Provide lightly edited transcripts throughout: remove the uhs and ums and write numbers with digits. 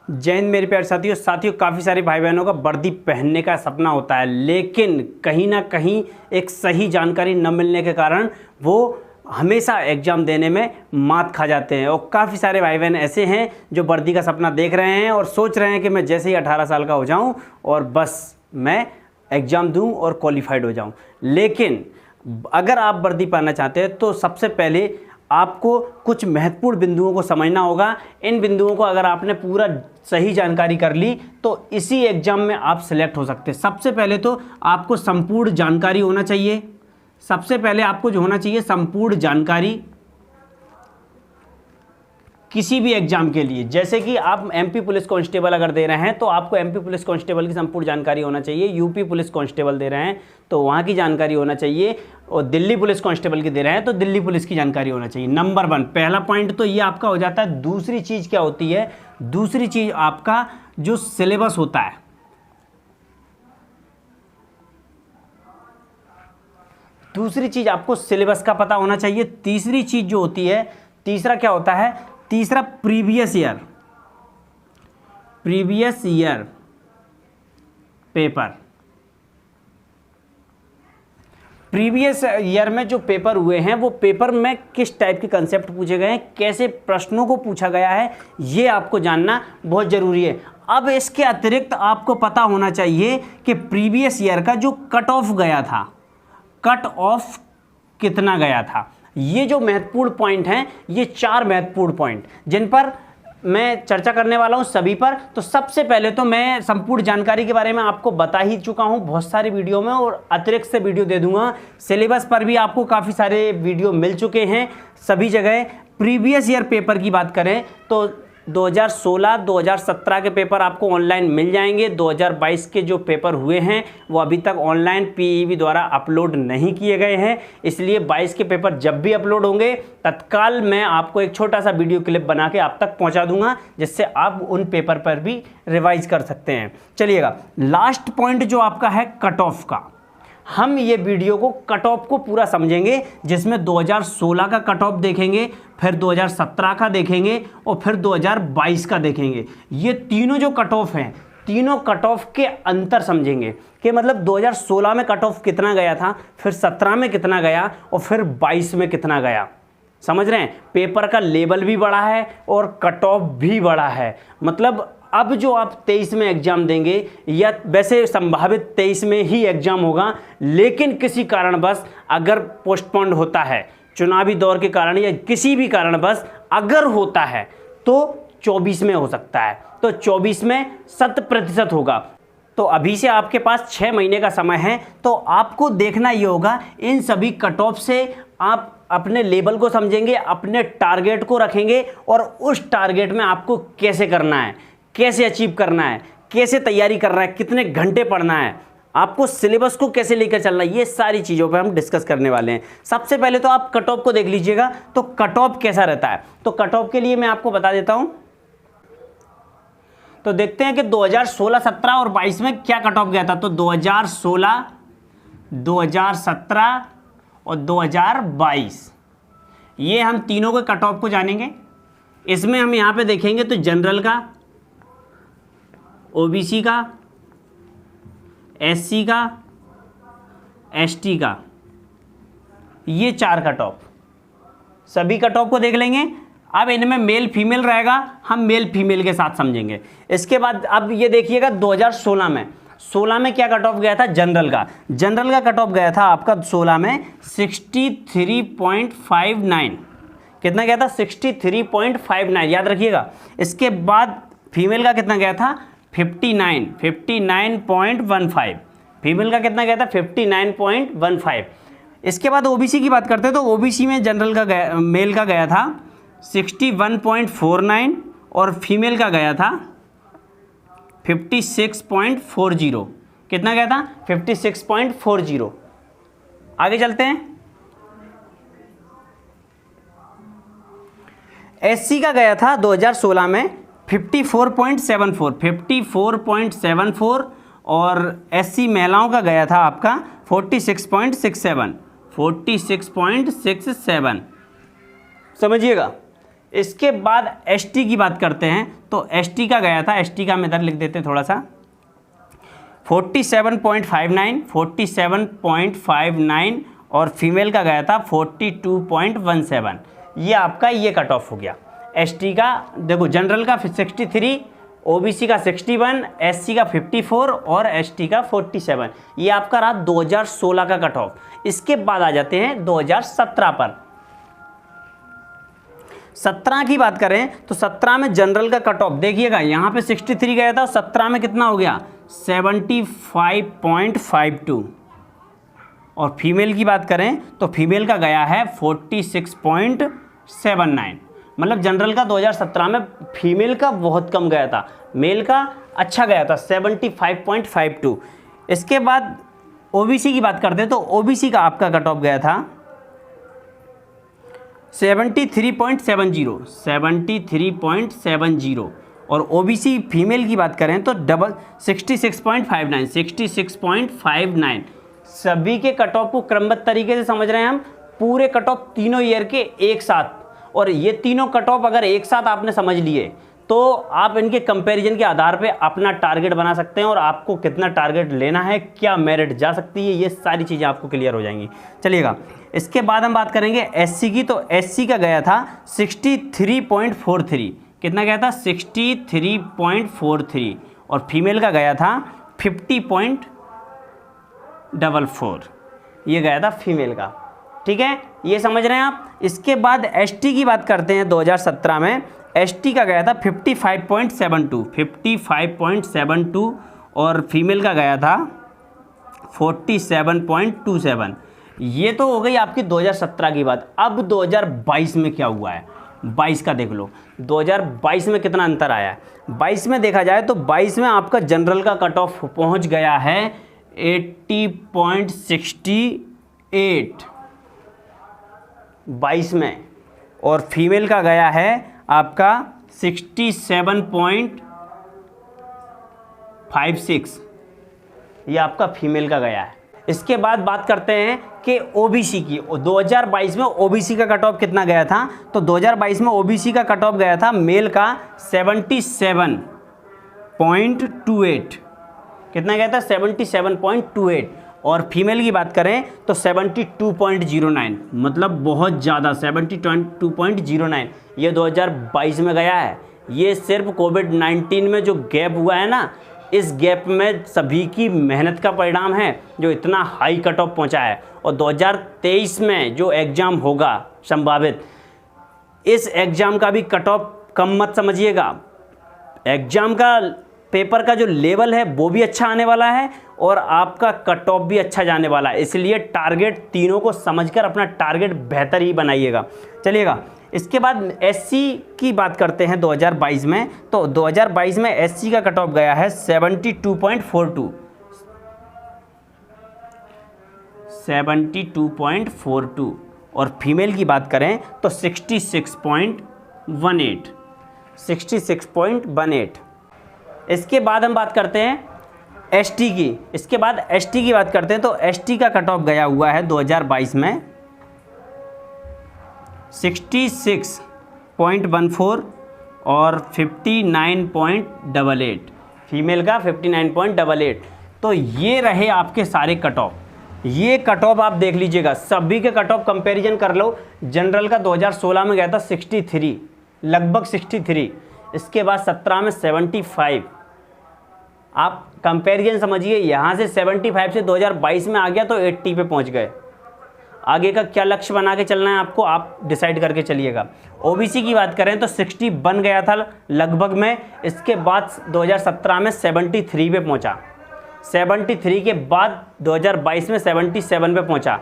जय हिंद मेरे प्यारे साथियों काफ़ी सारे भाई बहनों का वर्दी पहनने का सपना होता है, लेकिन कहीं ना कहीं एक सही जानकारी न मिलने के कारण वो हमेशा एग्ज़ाम देने में मात खा जाते हैं। और काफ़ी सारे भाई बहन ऐसे हैं जो वर्दी का सपना देख रहे हैं और सोच रहे हैं कि मैं जैसे ही 18 साल का हो जाऊं और बस मैं एग्ज़ाम दूं और क्वालिफाइड हो जाऊं। लेकिन अगर आप वर्दी पाना चाहते हैं तो सबसे पहले आपको कुछ महत्वपूर्ण बिंदुओं को समझना होगा। इन बिंदुओं को अगर आपने पूरा सही जानकारी कर ली तो इसी एग्ज़ाम में आप सिलेक्ट हो सकते हैं। सबसे पहले तो आपको संपूर्ण जानकारी होना चाहिए। सबसे पहले आपको जो होना चाहिए संपूर्ण जानकारी किसी भी एग्जाम के लिए। जैसे कि आप एमपी पुलिस कांस्टेबल अगर दे रहे हैं तो आपको एमपी पुलिस कांस्टेबल की संपूर्ण जानकारी होना चाहिए। यूपी पुलिस कांस्टेबल दे रहे हैं तो वहाँ की जानकारी होना चाहिए, और दिल्ली पुलिस कांस्टेबल की दे रहे हैं तो दिल्ली पुलिस की जानकारी होना चाहिए। नंबर 1 पहला पॉइंट तो ये आपका हो जाता है। दूसरी चीज़ क्या होती है? दूसरी चीज़ आपका जो सिलेबस होता है, दूसरी चीज़ आपको सिलेबस का पता होना चाहिए। तीसरी चीज़ जो होती है, तीसरा क्या होता है? तीसरा previous year paper. Previous year में जो पेपर हुए हैं वो पेपर में किस टाइप के कंसेप्ट पूछे गए हैं, कैसे प्रश्नों को पूछा गया है, ये आपको जानना बहुत ज़रूरी है। अब इसके अतिरिक्त आपको पता होना चाहिए कि प्रीवियस ईयर का जो कट ऑफ गया था, कट ऑफ कितना गया था। ये जो महत्वपूर्ण पॉइंट हैं, ये 4 महत्वपूर्ण पॉइंट जिन पर मैं चर्चा करने वाला हूं सभी पर। तो सबसे पहले तो मैं संपूर्ण जानकारी के बारे में आपको बता ही चुका हूं बहुत सारी वीडियो में, और अतिरिक्त से वीडियो दे दूंगा। सिलेबस पर भी आपको काफ़ी सारे वीडियो मिल चुके हैं सभी जगह। प्रीवियस ईयर पेपर की बात करें तो 2016, 2017 के पेपर आपको ऑनलाइन मिल जाएंगे। 2022 के जो पेपर हुए हैं वो अभी तक ऑनलाइन पीईबी द्वारा अपलोड नहीं किए गए हैं, इसलिए 22 के पेपर जब भी अपलोड होंगे तत्काल मैं आपको एक छोटा सा वीडियो क्लिप बना के आप तक पहुंचा दूंगा, जिससे आप उन पेपर पर भी रिवाइज कर सकते हैं। चलिएगा, लास्ट पॉइंट जो आपका है कट ऑफ का, हम ये वीडियो को कट ऑफ को पूरा समझेंगे, जिसमें 2016 का कट ऑफ देखेंगे, फिर 2017 का देखेंगे और फिर 2022 का देखेंगे। ये तीनों जो कट ऑफ हैं, तीनों कट ऑफ के अंतर समझेंगे कि मतलब 2016 में कट ऑफ कितना गया था, फिर 17 में कितना गया और फिर 22 में कितना गया। समझ रहे हैं? पेपर का लेवल भी बड़ा है और कट ऑफ भी बड़ा है। मतलब अब जो आप 23 में एग्ज़ाम देंगे, या वैसे संभावित 23 में ही एग्ज़ाम होगा, लेकिन किसी कारणवश अगर पोस्टपोन्ड होता है, चुनावी दौर के कारण या किसी भी कारणवश अगर होता है तो 24 में हो सकता है। तो 24 में 100% होगा। तो अभी से आपके पास 6 महीने का समय है। तो आपको देखना ये होगा, इन सभी कट ऑफ से आप अपने लेवल को समझेंगे, अपने टारगेट को रखेंगे और उस टारगेट में आपको कैसे करना है, कैसे अचीव करना है, कैसे तैयारी करना है, कितने घंटे पढ़ना है, आपको सिलेबस को कैसे लेकर चलना है, ये सारी चीज़ों पे हम डिस्कस करने वाले हैं। सबसे पहले तो आप कट ऑफ को देख लीजिएगा। तो कट ऑफ कैसा रहता है, तो कट ऑफ के लिए मैं आपको बता देता हूं। तो देखते हैं कि 2016, 17 और 22 में क्या कट ऑफ गया था। तो 2016, 2017 और 2022, ये हम तीनों के कट ऑफ को जानेंगे। इसमें हम यहाँ पे देखेंगे तो जनरल का, ओबीसी का, एससी का, एसटी का, ये 4 कट ऑफ, सभी कट ऑफ को देख लेंगे। अब इनमें मेल फीमेल रहेगा, हम मेल फीमेल के साथ समझेंगे। इसके बाद अब ये देखिएगा 2016 में, 16 में क्या कट ऑफ गया था जनरल का। जनरल का कट ऑफ गया था आपका 16 में 63.59। कितना गया था? 63.59, याद रखिएगा। इसके बाद फीमेल का कितना गया था? 59.15। फीमेल का कितना गया था? 59.15। इसके बाद ओबीसी की बात करते हैं तो ओबीसी में जनरल का गया, मेल का गया था 61.49 और फीमेल का गया था 56.40। कितना गया था? 56.40। आगे चलते हैं। एससी का गया था 2016 में 54.74 और एससी महिलाओं का गया था आपका 46.67। समझिएगा। इसके बाद एसटी की बात करते हैं तो एसटी का गया था, एसटी का हम इधर लिख देते हैं थोड़ा सा, 47.59, 47.59 और फीमेल का गया था 42.17। ये आपका ये कट ऑफ हो गया एसटी का। देखो जनरल का 63, ओबीसी का 61, एससी का 54 और एसटी का 47। ये आपका रहा 2016 का कट ऑफ। इसके बाद आ जाते हैं 2017 पर। 17 की बात करें तो 17 में जनरल का कट ऑफ देखिएगा, यहाँ पे 63 गया था, 17 में कितना हो गया 75.52। और फीमेल की बात करें तो फीमेल का गया है 46.79। मतलब जनरल का 2017 में फीमेल का बहुत कम गया था, मेल का अच्छा गया था 75.52। इसके बाद ओबीसी की बात करते हैं तो ओबीसी का आपका कट ऑफ गया था 73.70, 73.70। और ओबीसी फीमेल की बात करें तो 66.59, 66.59। सभी के कट ऑफ को क्रमबद्ध तरीके से समझ रहे हैं हम, पूरे कट ऑफ तीनों ईयर के एक साथ। और ये तीनों कट ऑफ अगर एक साथ आपने समझ लिए तो आप इनके कंपैरिजन के आधार पे अपना टारगेट बना सकते हैं, और आपको कितना टारगेट लेना है, क्या मेरिट जा सकती है, ये सारी चीज़ें आपको क्लियर हो जाएंगी। चलिएगा, इसके बाद हम बात करेंगे एससी की। तो एससी का गया था 63.43। कितना गया था 63.43। और फीमेल का गया था 50.44। ये गया था फीमेल का। ठीक है, ये समझ रहे हैं आप। इसके बाद एसटी की बात करते हैं 2017 में। एसटी का गया था 55.72, 55.72 और फीमेल का गया था 47.27। ये तो हो गई आपकी 2017 की बात। अब 2022 में क्या हुआ है, 22 का देख लो। 2022 में कितना अंतर आया है। 22 में देखा जाए तो 22 में आपका जनरल का कट ऑफ पहुंच गया है 80.68 22 में, और फीमेल का गया है आपका 67.56। ये आपका फीमेल का गया है। इसके बाद बात करते हैं कि ओबीसी की। 2022 में ओबीसी का कट ऑफ कितना गया था, तो 2022 में ओबीसी का कट ऑफ गया था मेल का 77.28। कितना गया था 77.28। और फीमेल की बात करें तो 72.09, मतलब बहुत ज़्यादा 72.09। ये 2022 में गया है। ये सिर्फ कोविड-19 में जो गैप हुआ है ना, इस गैप में सभी की मेहनत का परिणाम है जो इतना हाई कट ऑफ पहुँचा है। और 2023 में जो एग्ज़ाम होगा संभावित, इस एग्ज़ाम का भी कट ऑफ कम मत समझिएगा। एग्ज़ाम का पेपर का जो लेवल है वो भी अच्छा आने वाला है और आपका कट ऑफ भी अच्छा जाने वाला है। इसलिए टारगेट तीनों को समझकर अपना टारगेट बेहतर ही बनाइएगा। चलिएगा, इसके बाद एससी की बात करते हैं 2022 में। तो 2022 में एससी का कट ऑफ गया है 72.42, 72.42। और फीमेल की बात करें तो 66.18, 66.18। इसके बाद हम बात करते हैं एसटी की। इसके बाद एसटी की बात करते हैं तो एसटी का कट ऑफ गया हुआ है 2022 में 66.14 और 59.88। फीमेल का 59.88। तो ये रहे आपके सारे कट ऑफ। ये कट ऑफ आप देख लीजिएगा, सभी के कट ऑफ कंपैरिजन कर लो। जनरल का 2016 में गया था 63, लगभग 63। इसके बाद 17 में 75। आप कंपैरिजन समझिए, यहाँ से 75 से 2022 में आ गया तो 80 पे पहुँच गए। आगे का क्या लक्ष्य बना के चलना है आपको, आप डिसाइड करके चलिएगा। ओबीसी की बात करें तो 60 बन गया था लगभग में। इसके बाद 2017 में 73 पे पहुँचा, 73 के बाद 2022 में 77 पे पहुँचा।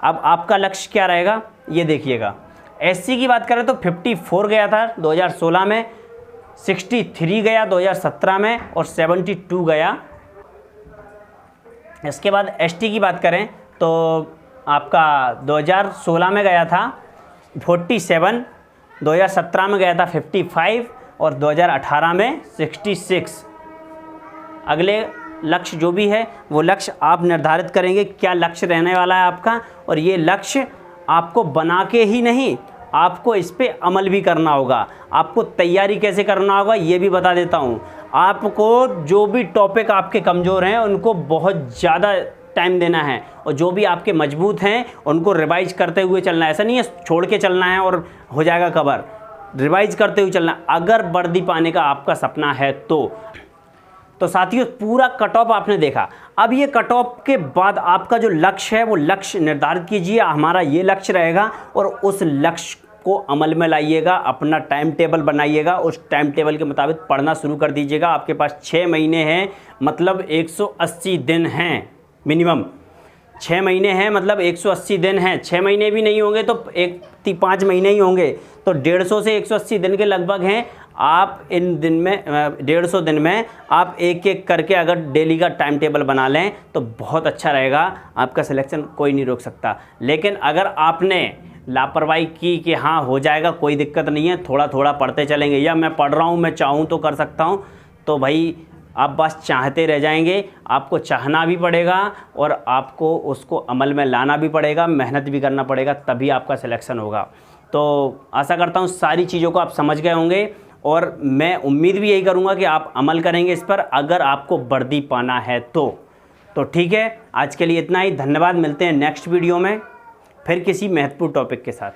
अब आपका लक्ष्य क्या रहेगा ये देखिएगा। एससी की बात करें तो 54 गया था 2016 में, 63 गया 2017 में और 72 गया। इसके बाद एसटी की बात करें तो आपका 2016 में गया था 47, 2017 में गया था 55 और 2018 में 66। अगले लक्ष्य जो भी है वो लक्ष्य आप निर्धारित करेंगे क्या लक्ष्य रहने वाला है आपका, और ये लक्ष्य आपको बना के ही नहीं, आपको इस पे अमल भी करना होगा। आपको तैयारी कैसे करना होगा ये भी बता देता हूँ। आपको जो भी टॉपिक आपके कमज़ोर हैं उनको बहुत ज़्यादा टाइम देना है, और जो भी आपके मजबूत हैं उनको रिवाइज करते हुए चलना है। ऐसा नहीं है छोड़ के चलना है और हो जाएगा कवर, रिवाइज करते हुए चलना। अगर वर्दी पाने का आपका सपना है तो साथियों पूरा कट ऑफ आपने देखा। अब ये कट ऑफ के बाद आपका जो लक्ष्य है वो लक्ष्य निर्धारित कीजिए। हमारा ये लक्ष्य रहेगा और उस लक्ष्य को अमल में लाइएगा, अपना टाइम टेबल बनाइएगा, उस टाइम टेबल के मुताबिक पढ़ना शुरू कर दीजिएगा। आपके पास 6 महीने हैं, मतलब 180 दिन हैं मिनिमम। 6 महीने हैं मतलब 180 दिन हैं। 6 महीने भी नहीं होंगे तो 5 महीने ही होंगे, तो 150 से 180 दिन के लगभग हैं। आप इन दिन में 150 दिन में आप एक एक करके अगर डेली का टाइम टेबल बना लें तो बहुत अच्छा रहेगा। आपका सिलेक्शन कोई नहीं रोक सकता। लेकिन अगर आपने लापरवाही की कि हाँ हो जाएगा कोई दिक्कत नहीं है, थोड़ा थोड़ा पढ़ते चलेंगे, या मैं पढ़ रहा हूँ मैं चाहूँ तो कर सकता हूँ, तो भाई आप बस चाहते रह जाएंगे। आपको चाहना भी पड़ेगा और आपको उसको अमल में लाना भी पड़ेगा, मेहनत भी करना पड़ेगा, तभी आपका सिलेक्शन होगा। तो आशा करता हूँ सारी चीज़ों को आप समझ गए होंगे, और मैं उम्मीद भी यही करूँगा कि आप अमल करेंगे इस पर, अगर आपको वर्दी पाना है तो ठीक है। आज के लिए इतना ही, धन्यवाद। मिलते हैं नेक्स्ट वीडियो में फिर किसी महत्वपूर्ण टॉपिक के साथ।